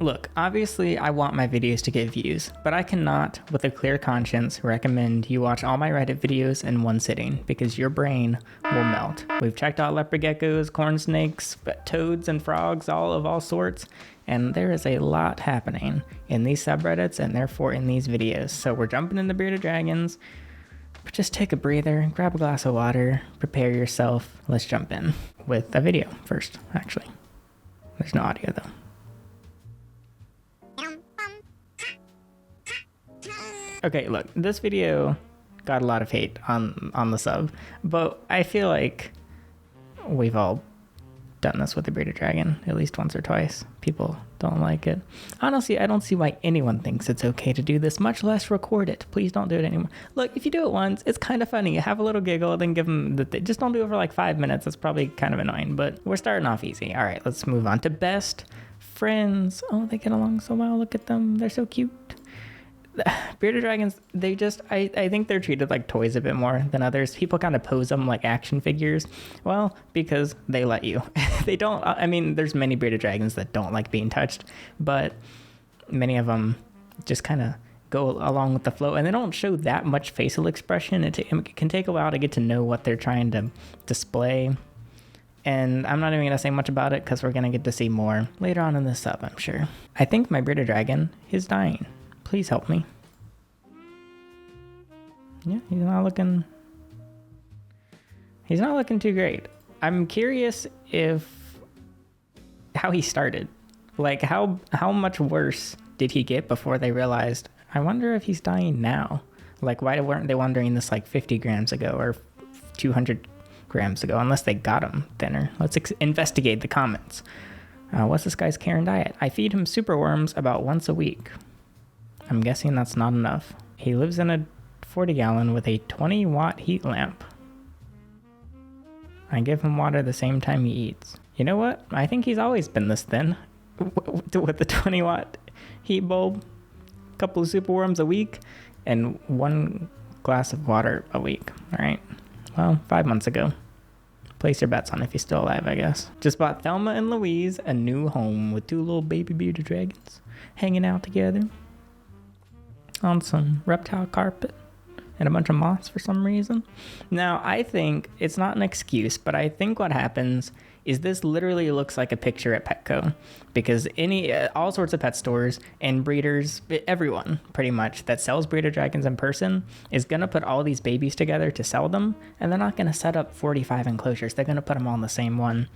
Look, obviously I want my videos to get views, but I cannot, with a clear conscience, recommend you watch all my Reddit videos in one sitting, because your brain will melt. We've checked out leopard geckos, corn snakes, toads and frogs, all sorts, and there is a lot happening in these subreddits and therefore in these videos. So we're jumping into Bearded Dragons, but just take a breather, grab a glass of water, prepare yourself. Let's jump in with a video first, actually. There's no audio though. Okay, look, this video got a lot of hate on the sub, but I feel like we've all done this with the bearded dragon at least once or twice. People don't like it. Honestly, I don't see why anyone thinks it's okay to do this, much less record it. Please don't do it anymore. Look, if you do it once, it's kind of funny. Have a little giggle, then give them just don't do it for like 5 minutes. That's probably kind of annoying, but we're starting off easy. All right, let's move on to best friends. Oh, they get along so well. Look at them. They're so cute. Bearded dragons, they just, I think they're treated like toys a bit more than others. People kind of pose them like action figures. Well, because they let you. They don't, I mean, there's many bearded dragons that don't like being touched, but many of them just kind of go along with the flow, and they don't show that much facial expression. It can take a while to get to know what they're trying to display. And I'm not even going to say much about it because we're going to get to see more later on in this sub, I'm sure. I think my bearded dragon is dying. Please help me. Yeah, he's not looking too great. I'm curious how he started. Like how much worse did he get before they realized, I wonder if he's dying now. Like, why weren't they wondering this like 50 grams ago or 200 grams ago, unless they got him thinner? Let's investigate the comments. What's this guy's care and diet? I feed him super worms about once a week. I'm guessing that's not enough. He lives in a 40 gallon with a 20-watt heat lamp. I give him water the same time he eats. You know what? I think he's always been this thin. With the 20-watt heat bulb, a couple of super worms a week, and 1 glass of water a week. All right. Well, 5 months ago. Place your bets on if he's still alive, I guess. Just bought Thelma and Louise a new home with 2 little baby bearded dragons hanging out together on some reptile carpet and a bunch of moths for some reason. Now, I think it's not an excuse, but I think what happens is this literally looks like a picture at Petco, because all sorts of pet stores and breeders, everyone pretty much that sells bearded dragons in person is going to put all these babies together to sell them, and they're not going to set up 45 enclosures. They're going to put them all in the same one.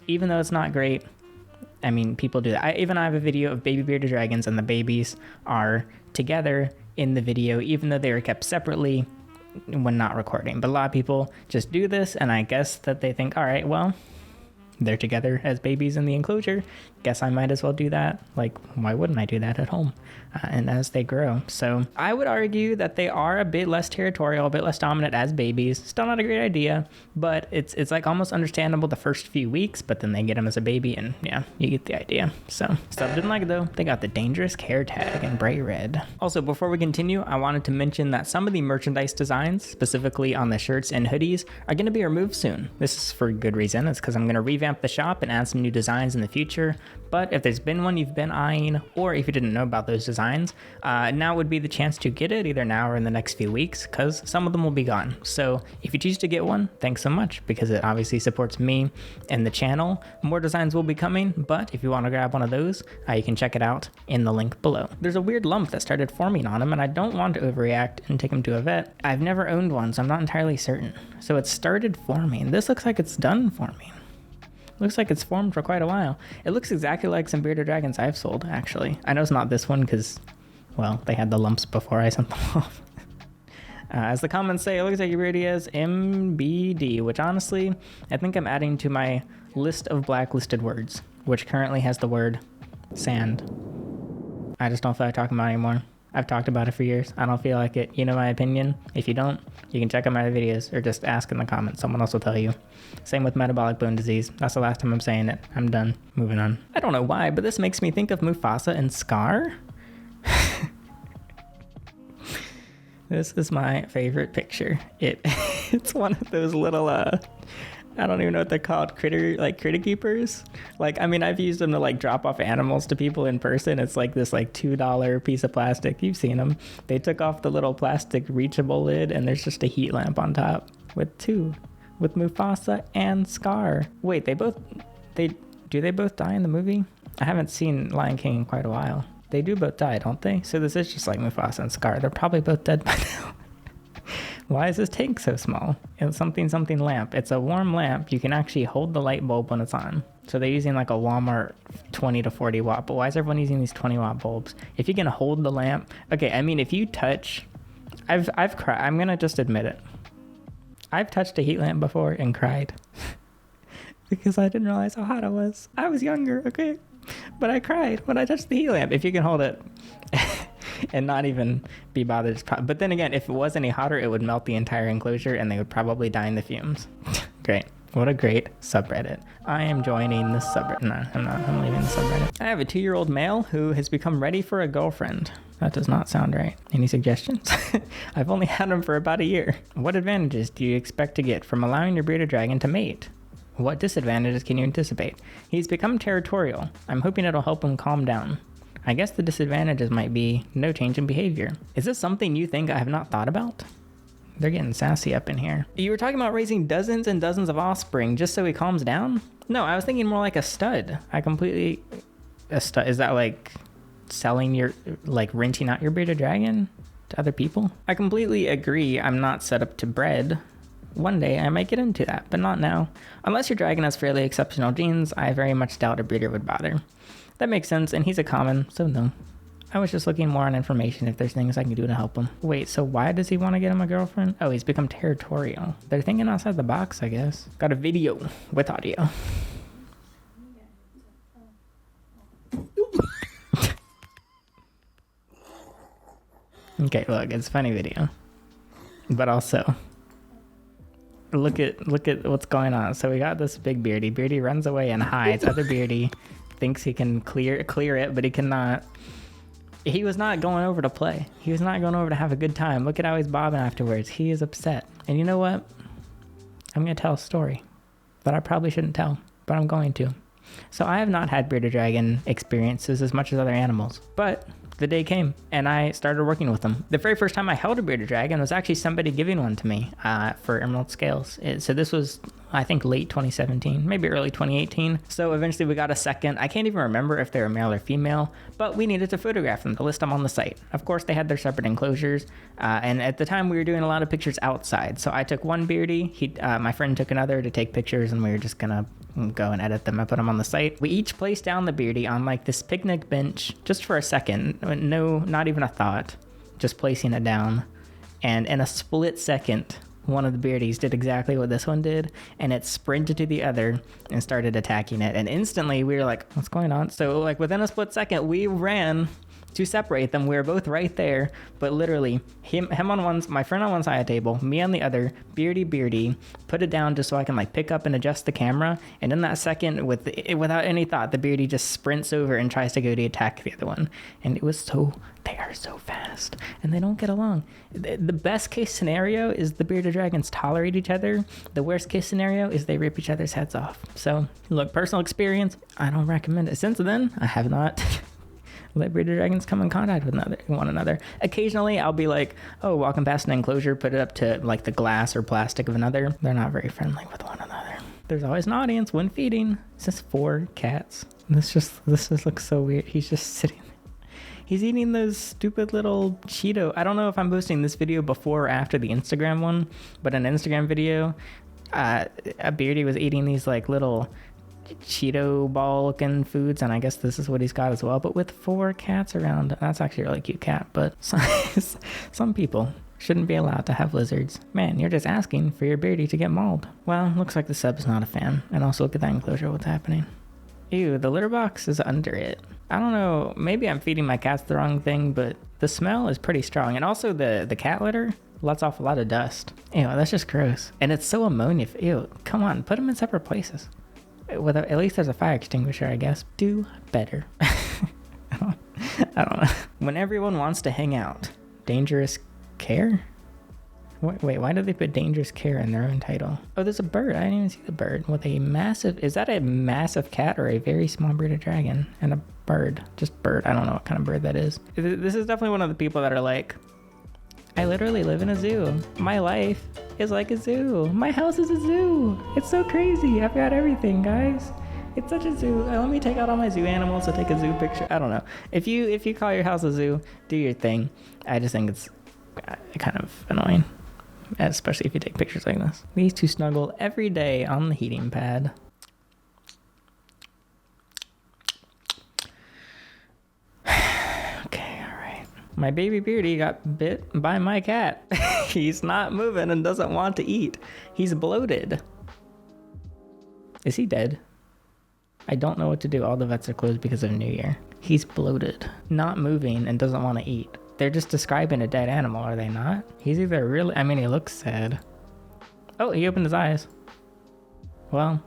Even though it's not great, I mean, people do that. I have a video of baby bearded dragons, and the babies are together in the video, even though they were kept separately when not recording. But a lot of people just do this, and I guess that they think, all right, well, they're together as babies in the enclosure. Guess I might as well do that. Like, why wouldn't I do that at home? And as they grow. So I would argue that they are a bit less territorial, a bit less dominant as babies. Still not a great idea, but it's like almost understandable the first few weeks, but then they get them as a baby, and yeah, you get the idea. So stuff didn't like it though. They got the dangerous care tag in bright red. Also, before we continue, I wanted to mention that some of the merchandise designs, specifically on the shirts and hoodies, are going to be removed soon. This is for good reason. It's because I'm going to revamp the shop and add some new designs in the future. But if there's been one you've been eyeing, or if you didn't know about those designs, now would be the chance to get it either now or in the next few weeks, because some of them will be gone. So if you choose to get one, thanks so much, because it obviously supports me and the channel. More designs will be coming, but if you want to grab one of those, you can check it out in the link below. There's a weird lump that started forming on him, and I don't want to overreact and take him to a vet. I've never owned one, so I'm not entirely certain. So it started forming. This looks like it's done forming. Looks like it's formed for quite a while. It looks exactly like some bearded dragons I've sold, actually. I know it's not this one because, well, they had the lumps before I sent them off. As the comments say, it looks like your beardy is MBD, which honestly, I think I'm adding to my list of blacklisted words, which currently has the word sand. I just don't feel like talking about it anymore. I've talked about it for years. I don't feel like it. You know my opinion. If you don't, you can check out my videos or just ask in the comments. Someone else will tell you. Same with metabolic bone disease. That's the last time I'm saying it. I'm done. Moving on. I don't know why, but this makes me think of Mufasa and Scar. This is my favorite picture. It's one of those little I don't even know what they're called. Critter keepers. Like, I mean, I've used them to like drop off animals to people in person. It's like this like $2 piece of plastic. You've seen them. They took off the little plastic reachable lid and there's just a heat lamp on top with Mufasa and Scar. Wait, do they both die in the movie? I haven't seen Lion King in quite a while. They do both die, don't they? So this is just like Mufasa and Scar. They're probably both dead by now. Why is this tank so small? It's something lamp. It's a warm lamp. You can actually hold the light bulb when it's on. So they're using like a Walmart 20 to 40 watt. But why is everyone using these 20 watt bulbs? If you can hold the lamp. Okay, I mean, if you touch... I've cried. I'm going to just admit it. I've touched a heat lamp before and cried. Because I didn't realize how hot it was. I was younger, okay? But I cried when I touched the heat lamp. If you can hold it and not even be bothered. But then again, if it was any hotter, it would melt the entire enclosure and they would probably die in the fumes. Great. What a great subreddit. I am joining this subreddit. No, I'm not. I'm leaving the subreddit. I have a 2-year-old male who has become ready for a girlfriend. That does not sound right. Any suggestions? I've only had him for about a year. What advantages do you expect to get from allowing your bearded dragon to mate? What disadvantages can you anticipate? He's become territorial. I'm hoping it'll help him calm down. I guess the disadvantages might be no change in behavior. Is this something you think I have not thought about? They're getting sassy up in here. You were talking about raising dozens and dozens of offspring just so he calms down? No, I was thinking more like a stud. A stud, is that like selling renting out your bearded dragon to other people? I completely agree. I'm not set up to bred. One day I might get into that, but not now. Unless your dragon has fairly exceptional genes, I very much doubt a breeder would bother. That makes sense, and he's a common, so no. I was just looking more on information if there's things I can do to help him. Wait, so why does he want to get him a girlfriend? Oh, he's become territorial. They're thinking outside the box, I guess. Got a video with audio. Okay, look, it's a funny video. But also... Look at what's going on. So we got this big beardy. Beardy runs away and hides. Other beardy thinks he can clear it, but he cannot. He was not going over to play. He was not going over to have a good time. Look at how he's bobbing afterwards. He is upset. And you know what? I'm going to tell a story that I probably shouldn't tell, but I'm going to. So I have not had bearded dragon experiences as much as other animals, but the day came and I started working with them. The very first time I held a bearded dragon was actually somebody giving one to me for emerald scales. So this was, I think, late 2017, maybe early 2018. So eventually we got a second. I can't even remember if they were male or female, but we needed to photograph them to list them on the site. Of course, they had their separate enclosures. And at the time we were doing a lot of pictures outside. So I took one beardy, my friend took another to take pictures, and we were just gonna go and edit them and put them on the site. We each placed down the beardy on like this picnic bench just for a second. No, not even a thought, just placing it down. And in a split second, one of the beardies did exactly what this one did, and it sprinted to the other and started attacking it. And instantly we were like, what's going on? So like within a split second, we ran to separate them. We were both right there, but literally him on one, my friend on one side of the table, me on the other, beardy, put it down just so I can like pick up and adjust the camera. And in that second, without any thought, the beardy just sprints over and tries to go to attack the other one. And they are so fast and they don't get along. The best case scenario is the bearded dragons tolerate each other. The worst case scenario is they rip each other's heads off. So look, personal experience, I don't recommend it. Since then, I have not let bearded dragons come in contact with one another. Occasionally, I'll be like, oh, walking past an enclosure, put it up to like the glass or plastic of another. They're not very friendly with one another. There's always an audience when feeding. It's just 4 cats. This just looks so weird. He's just sitting there. He's eating those stupid little Cheeto. I don't know if I'm posting this video before or after the Instagram one, but an Instagram video, a beardy was eating these like little Cheeto ball looking foods, and I guess this is what he's got as well, but with 4 cats around. That's actually a really cute cat, but some people shouldn't be allowed to have lizards. Man, you're just asking for your beardy to get mauled. Well, looks like the sub's not a fan. And also look at that enclosure, what's happening. Ew, the litter box is under it. I don't know, maybe I'm feeding my cats the wrong thing, but the smell is pretty strong. And also the cat litter lets off a lot of dust. Ew, that's just gross. And it's so ammonia. Ew, come on, put them in separate places. At least there's a fire extinguisher, I guess. Do better. I don't know. When everyone wants to hang out, dangerous care? Wait, why did they put dangerous care in their own title? Oh, there's a bird. I didn't even see the bird with a massive, is that a massive cat or a very small bearded dragon? And a bird, just bird. I don't know what kind of bird that is. This is definitely one of the people that are like, I literally live in a zoo. My life is like a zoo. My house is a zoo. It's so crazy. I've got everything, guys. It's such a zoo. Let me take out all my zoo animals to take a zoo picture. I don't know. If you call your house a zoo, do your thing. I just think it's kind of annoying, especially if you take pictures like this. These two snuggle every day on the heating pad. Okay, all right. My baby Beardy got bit by my cat. He's not moving and doesn't want to eat. He's bloated. Is he dead? I don't know what to do. All the vets are closed because of New Year. He's bloated, not moving, and doesn't want to eat. They're just describing a dead animal, are they not? He's either really, I mean, he looks sad. Oh, he opened his eyes. Well,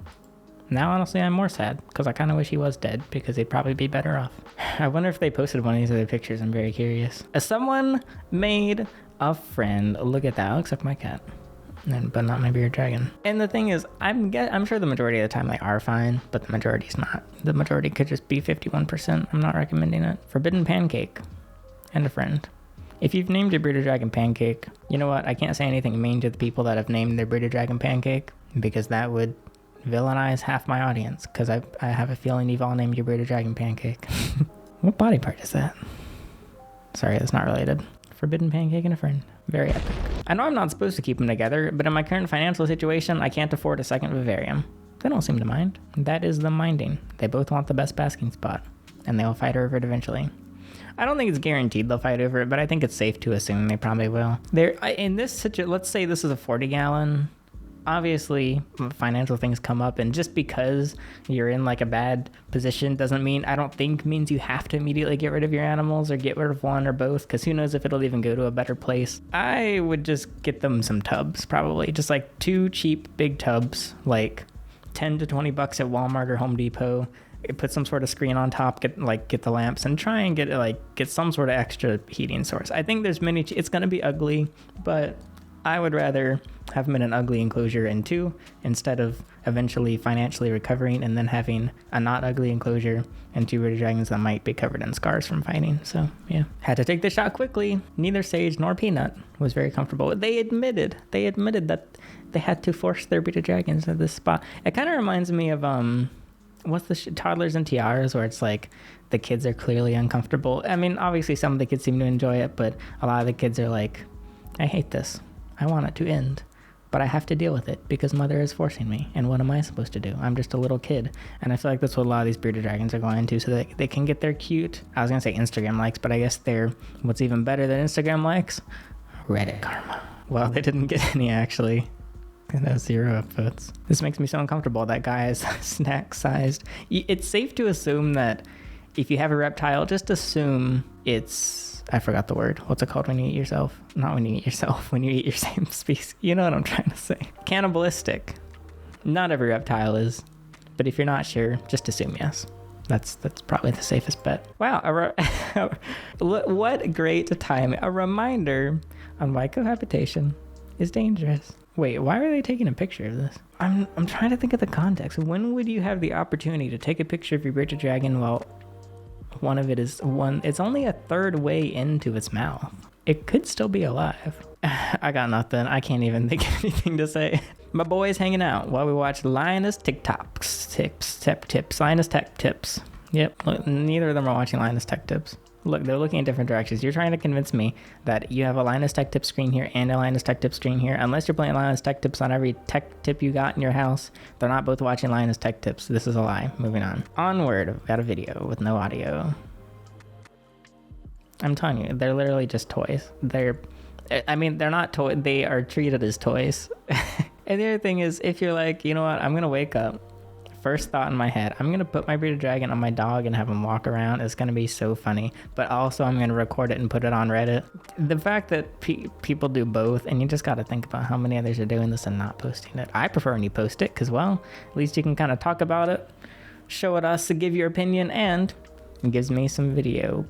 now honestly I'm more sad, because I kind of wish he was dead, because he'd probably be better off. I wonder if they posted one of these other pictures. I'm very curious. Someone made a friend. Look at that. Looks like my cat. But not my bearded dragon. And the thing is, I'm sure the majority of the time they are fine, but the majority's not. The majority could just be 51%. I'm not recommending it. Forbidden pancake. And a friend. If you've named your bearded dragon pancake, you know what? I can't say anything mean to the people that have named their bearded dragon pancake, because that would villainize half my audience, because I have a feeling you've all named your bearded dragon pancake. What body part is that? Sorry, that's not related. Forbidden pancake and a friend. Very epic. I know I'm not supposed to keep them together, but in my current financial situation, I can't afford a second vivarium. They don't seem to mind. That is them minding. They both want the best basking spot, and they will fight over it eventually. I don't think it's guaranteed they'll fight over it, but I think it's safe to assume they probably will. In this situation, let's say this is a 40-gallon. Obviously, financial things come up, and just because you're in like a bad position doesn't mean, I don't think means you have to immediately get rid of your animals or get rid of one or both, because who knows if it'll even go to a better place. I would just get them some tubs, probably. Just like 2 cheap big tubs, like 10 to 20 bucks at Walmart or Home Depot. Put some sort of screen on top, get the lamps, and try and get some sort of extra heating source. I think there's many, it's gonna be ugly, but I would rather have them in an ugly enclosure in 2 instead of eventually financially recovering and then having a not ugly enclosure and 2 bearded dragons that might be covered in scars from fighting. So yeah, had to take the shot quickly. Neither Sage nor Peanut was very comfortable. They admitted that they had to force their bearded dragons at this spot. It kind of reminds me of what's the Toddlers and Tiaras, where it's like the kids are clearly uncomfortable. I mean, obviously some of the kids seem to enjoy it, but a lot of the kids are like, I hate this. I want it to end, but I have to deal with it because mother is forcing me. And what am I supposed to do? I'm just a little kid. And I feel like that's what a lot of these bearded dragons are going into, so that they can get their cute, I was going to say Instagram likes, but I guess they're, what's even better than Instagram likes? Reddit karma. Well, they didn't get any actually. That was 0 upvotes. This makes me so uncomfortable. That guy is snack-sized. It's safe to assume that if you have a reptile, just assume it's, I forgot the word. What's it called when you eat yourself? Not when you eat yourself, when you eat your same species. You know what I'm trying to say. Cannibalistic. Not every reptile is, but if you're not sure, just assume yes. That's probably the safest bet. Wow, what great time. A reminder on why cohabitation is dangerous. Wait, why are they taking a picture of this? I'm trying to think of the context. When would you have the opportunity to take a picture of your bearded dragon while one of it is it's only a third way into its mouth? It could still be alive. I got nothing. I can't even think of anything to say. My boy's hanging out while we watch Linus tips. Linus Tech Tips. Yep, look, neither of them are watching Linus Tech Tips. Look, they're looking in different directions. You're trying to convince me that you have a Linus Tech Tip screen here and a Linus Tech Tip screen here. Unless you're playing Linus Tech Tips on every tech tip you got in your house, they're not both watching Linus Tech Tips. This is a lie. Moving on. Onward. I've got a video with no audio. I'm telling you, they're literally just toys. They're not toys. They are treated as toys. And the other thing is, if you're like, you know what, I'm going to wake up. First thought in my head, I'm going to put my bearded dragon on my dog and have him walk around. It's going to be so funny. But also I'm going to record it and put it on Reddit. The fact that people do both, and you just got to think about how many others are doing this and not posting it. I prefer when you post it because, well, at least you can kind of talk about it, show it us, give your opinion, and it gives me some video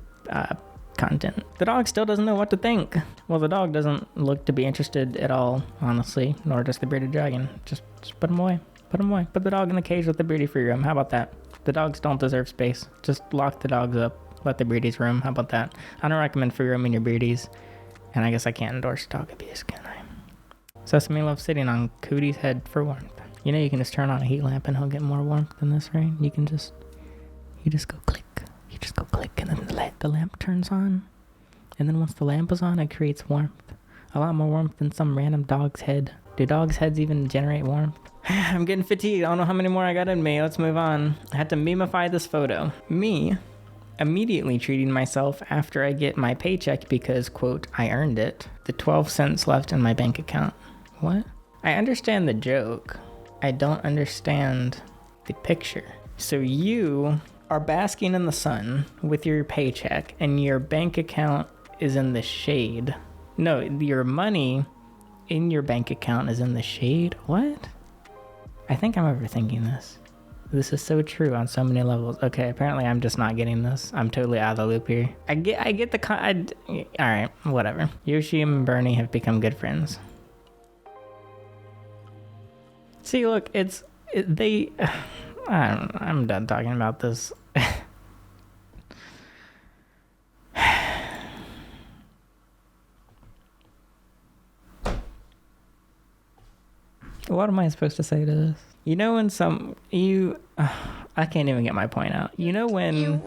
content. The dog still doesn't know what to think. Well, the dog doesn't look to be interested at all, honestly, nor does the bearded dragon. Just put him away. Put him away. Put the dog in the cage with the beardy free roam. How about that? The dogs don't deserve space. Just lock the dogs up. Let the beardies roam. How about that? I don't recommend free roaming your beardies. And I guess I can't endorse dog abuse, can I? Sesame loves sitting on Cootie's head for warmth. You know you can just turn on a heat lamp and he'll get more warmth than this, right? You just go click. You just go click and then the lamp turns on. And then once the lamp is on, it creates warmth. A lot more warmth than some random dog's head. Do dogs' heads even generate warmth? I'm getting fatigued. I don't know how many more I got in me. Let's move on. I had to memify this photo. Me immediately treating myself after I get my paycheck because, quote, I earned it. The 12 cents left in my bank account. What? I understand the joke. I don't understand the picture. So you are basking in the sun with your paycheck and your bank account is in the shade. No, your money in your bank account is in the shade. What? I think I'm overthinking this. This is so true on so many levels. Okay, apparently I'm just not getting this. I'm totally out of the loop here. I get the all right, whatever. Yoshi and Bernie have become good friends. See, look, I'm done talking about this. What am I supposed to say to this? You know when I can't even get my point out. You know when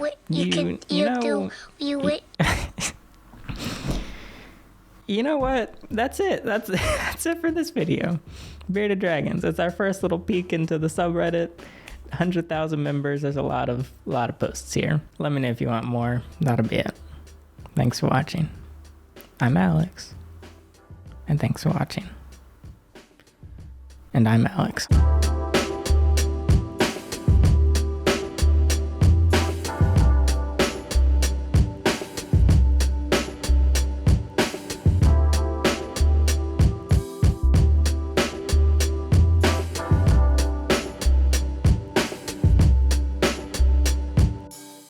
You know what? That's it. That's it for this video. Bearded Dragons. It's our first little peek into the subreddit. 100,000 members. There's a lot of posts here. Let me know if you want more. That'll be it. Thanks for watching. I'm Alex. And thanks for watching. And I'm Alex.